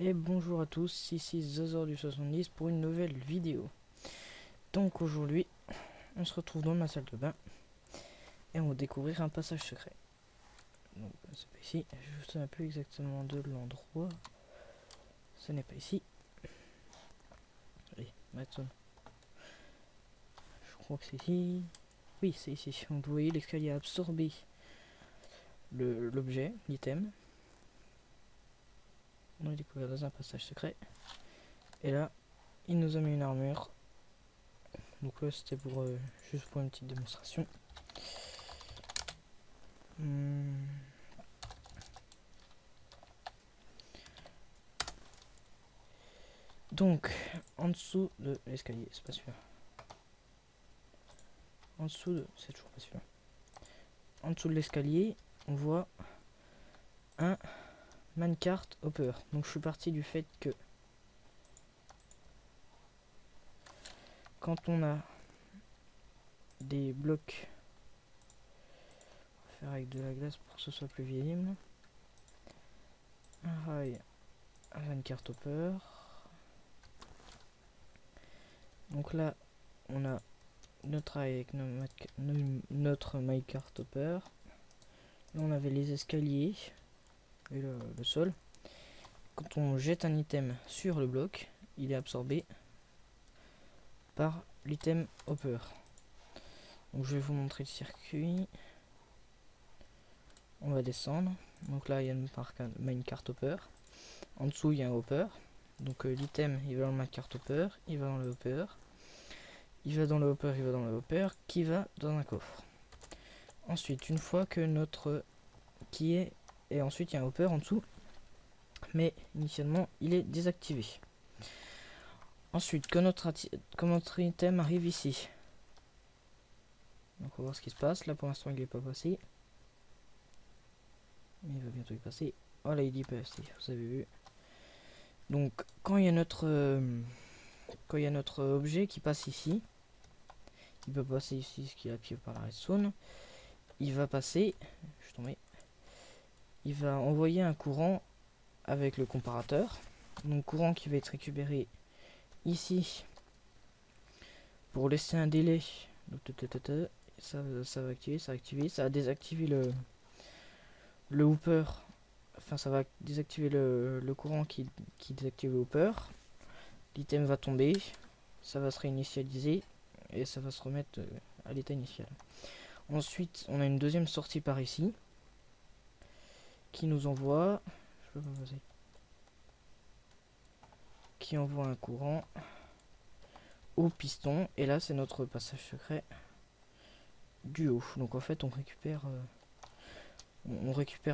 Et bonjour à tous, ici Zozor du 70 pour une nouvelle vidéo. Donc aujourd'hui, on se retrouve dans ma salle de bain et on va découvrir un passage secret. Donc c'est pas ici, je ne sais plus exactement de l'endroit. Ce n'est pas ici. Allez, maintenant. Je crois que c'est ici. Oui, c'est ici. Donc vous voyez, l'escalier a absorbé l'objet, l'item. On a découvert dans un passage secret. Et là, il nous a mis une armure. Donc là, c'était pour juste pour une petite démonstration. Donc, en dessous de l'escalier, c'est pas celui-là. En dessous de... c'est toujours pas celui-là. En dessous de l'escalier, on voit un minecart hopper. Donc je suis parti du fait que quand on a des blocs, on va faire avec de la glace pour que ce soit plus visible. Un rail, un minecart hopper. Donc là, on a notre rail avec notre minecart hopper. Là, on avait les escaliers et le sol. Quand on jette un item sur le bloc, il est absorbé par l'item hopper. Donc je vais vous montrer le circuit. On va descendre. Donc là il y a une marque minecart hopper. En dessous il y a un hopper. Donc l'item il va dans le minecart hopper, il va dans le hopper, il va dans le hopper, il va dans le hopper, qui va dans un coffre. Ensuite, une fois que notre et ensuite il y a un hopper en dessous, mais initialement il est désactivé. Ensuite, quand notre item arrive ici, donc on va voir ce qui se passe. Là pour l'instant il n'est pas passé, mais il va bientôt y passer. Oh là il est passé, vous avez vu. Donc quand il y a notre objet qui passe ici, il peut passer ici, ce qui est activé par la redstone, il va passer, je suis tombé, il va envoyer un courant avec le comparateur. Donc courant qui va être récupéré ici pour laisser un délai. Donc, ça va activer, ça va activer, ça va désactiver le hopper. Enfin ça va désactiver le courant qui désactive le hopper. L'item va tomber, ça va se réinitialiser et ça va se remettre à l'état initial. Ensuite on a une deuxième sortie par ici qui nous envoie, qui envoie un courant au piston, et là c'est notre passage secret du haut. Donc en fait on récupère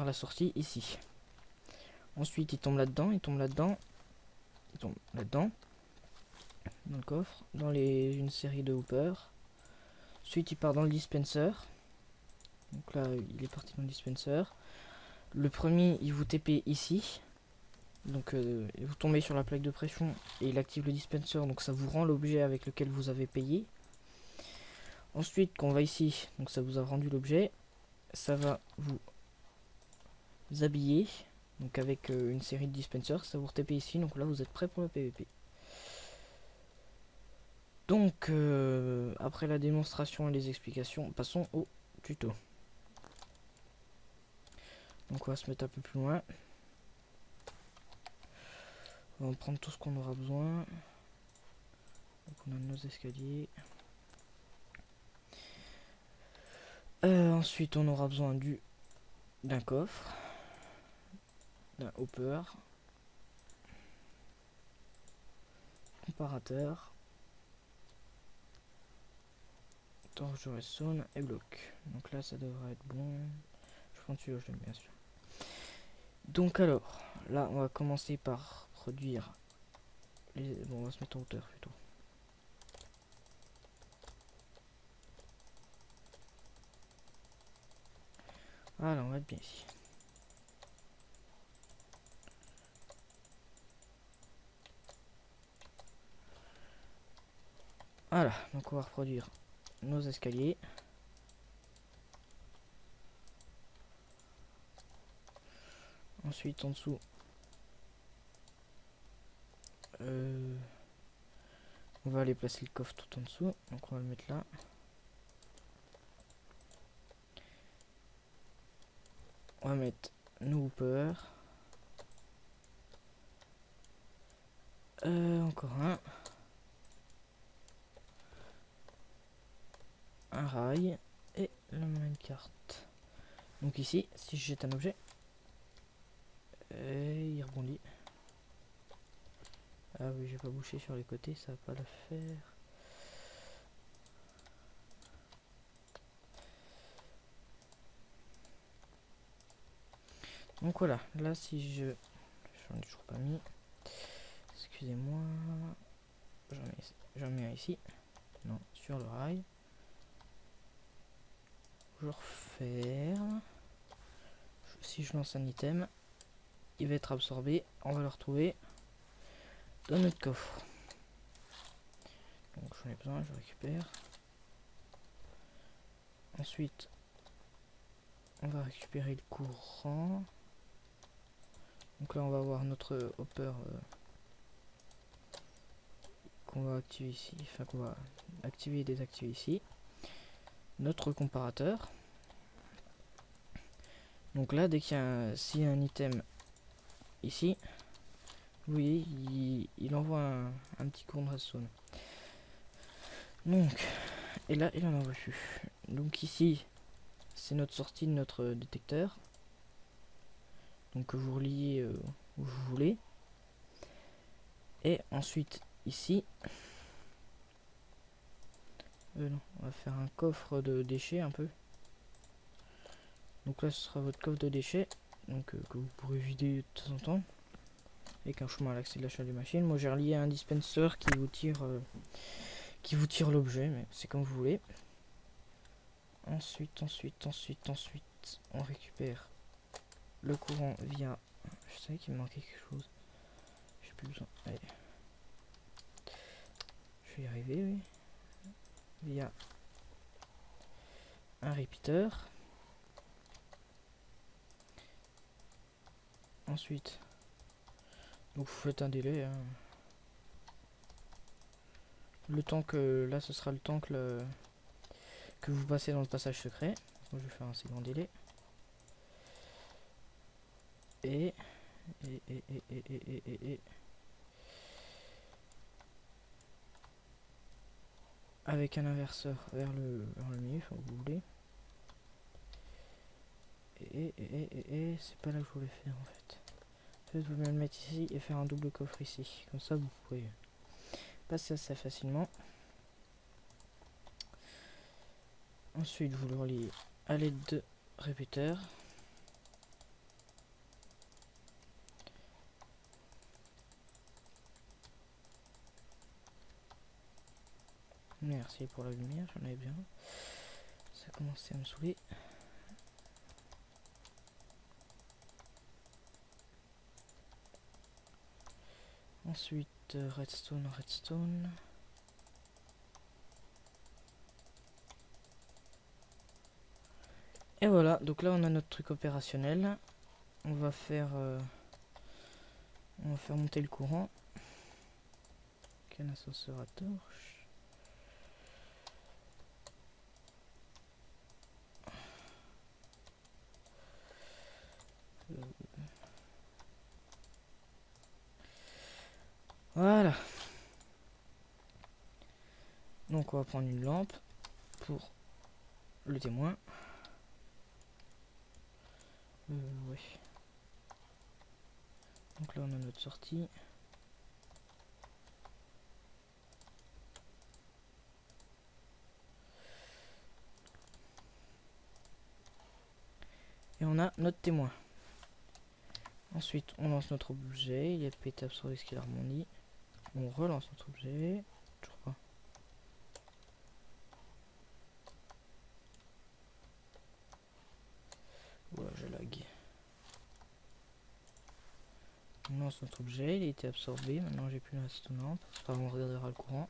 la sortie ici. Ensuite il tombe là-dedans, il tombe là-dedans, il tombe là-dedans, dans le coffre, dans une série de hoppers. Ensuite il part dans le dispenser. Donc là il est parti dans le dispenser. Le premier il vous TP ici. Donc vous tombez sur la plaque de pression et il active le dispenser, donc ça vous rend l'objet avec lequel vous avez payé. Ensuite quand on va ici, donc ça vous a rendu l'objet, ça va vous habiller, donc avec une série de dispensers, ça vous re-TP ici, donc là vous êtes prêt pour le PVP. Donc après la démonstration et les explications, passons au tuto. Donc on va se mettre un peu plus loin. On va prendre tout ce qu'on aura besoin. Donc on a nos escaliers. Ensuite on aura besoin d'un coffre, d'un hopper, comparateur, torche de redstone et bloc. Donc là ça devrait être bon. Je prends celui-là, je l'aime bien sûr. Donc alors, là on va commencer par produire Bon, on va se mettre en hauteur plutôt. Voilà, on va être bien ici. Voilà, donc on va reproduire nos escaliers. Ensuite, en dessous, on va aller placer le coffre tout en dessous. Donc on va le mettre là. On va mettre nos hoopers. Encore un. Un rail. Et la minecart. Donc ici, si je jette un objet, il rebondit. Ah oui, j'ai pas bouché sur les côtés, ça va pas le faire. Donc voilà, là si j'en ai toujours pas mis. Excusez-moi. J'en mets un ici. Non, sur le rail. Je referme. Si je lance un item, il va être absorbé. On va le retrouver dans notre coffre. Donc j'en ai besoin, je récupère. Ensuite, on va récupérer le courant. Donc là, on va avoir notre hopper qu'on va activer ici. Enfin, qu'on va activer et désactiver ici. Notre comparateur. Donc là, dès qu'il y a s'il y a un item ici, vous voyez, il envoie un petit courant de redstone. Donc, et là, il en envoie plus. Donc ici, c'est notre sortie de notre détecteur. Donc que vous reliez où vous voulez. Et ensuite, ici, non, on va faire un coffre de déchets un peu. Donc là, ce sera votre coffre de déchets, donc que vous pourrez vider de temps en temps avec un chemin à l'accès de l'achat des machines. Moi, j'ai relié un dispenser qui vous tire l'objet, mais c'est comme vous voulez. Ensuite, on récupère le courant via. Je savais qu'il me manquait quelque chose. J'ai plus besoin. Allez. Je vais y arriver, oui. Via un repeater. Ensuite, donc vous faites un délai. Hein. Le temps que là, ce sera le temps que vous passez dans le passage secret. Donc, je vais faire un assez grand délai. Et avec un inverseur vers le milieu, enfin, vous voulez. Et c'est pas là que je voulais faire en fait. Vous pouvez le mettre ici et faire un double coffre ici. Comme ça, vous pouvez passer assez facilement. Ensuite, vous le reliez à l'aide de répéteurs. Merci pour la lumière, j'en avais bien. Ça commençait à me saouler. Ensuite, redstone. Et voilà, donc là on a notre truc opérationnel. On va faire monter le courant. Un ascenseur à torche. Voilà. Donc on va prendre une lampe pour le témoin. Ouais. Donc là on a notre sortie. Et on a notre témoin. Ensuite on lance notre objet. Il a pété absorbé ce qu'il a remondi. On relance notre objet. Toujours pas. Voilà, je lag. On lance notre objet, il a été absorbé. Maintenant j'ai plus la redstone. C'est pas grave, on regardera le courant.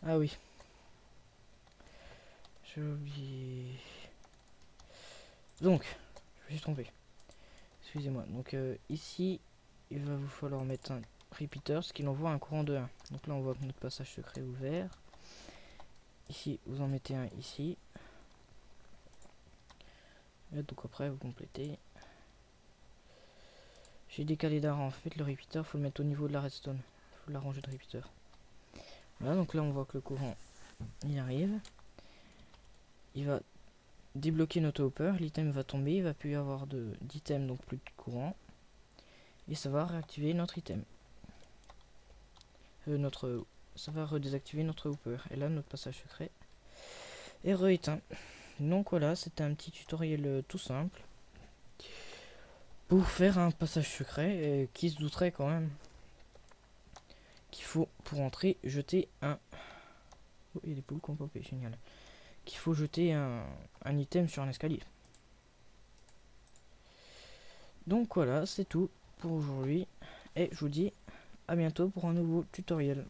Ah oui. J'ai oublié. Donc, je me suis trompé. Excusez-moi. Donc ici, il va vous falloir mettre un repeater, ce qui envoie un courant de 1. Donc là, on voit que notre passage secret est ouvert. Ici, vous en mettez un ici. Et donc après, vous complétez. J'ai décalé d'un rang. En fait, le repeater, faut le mettre au niveau de la redstone. Faut l'arranger de repeater. Voilà, donc là, on voit que le courant, il arrive. Il va débloquer notre hopper. L'item va tomber. Il va plus y avoir d'item, donc plus de courant. Et ça va réactiver notre item. Ça va redésactiver notre hopper. Et là, notre passage secret est re-éteint. Donc voilà, c'était un petit tutoriel tout simple pour faire un passage secret et qui se douterait quand même qu'il faut pour entrer jeter un... Oh, il y a des poules qui ont popé, génial. Qu'il faut jeter un item sur un escalier. Donc voilà, c'est tout pour aujourd'hui et je vous dis à bientôt pour un nouveau tutoriel.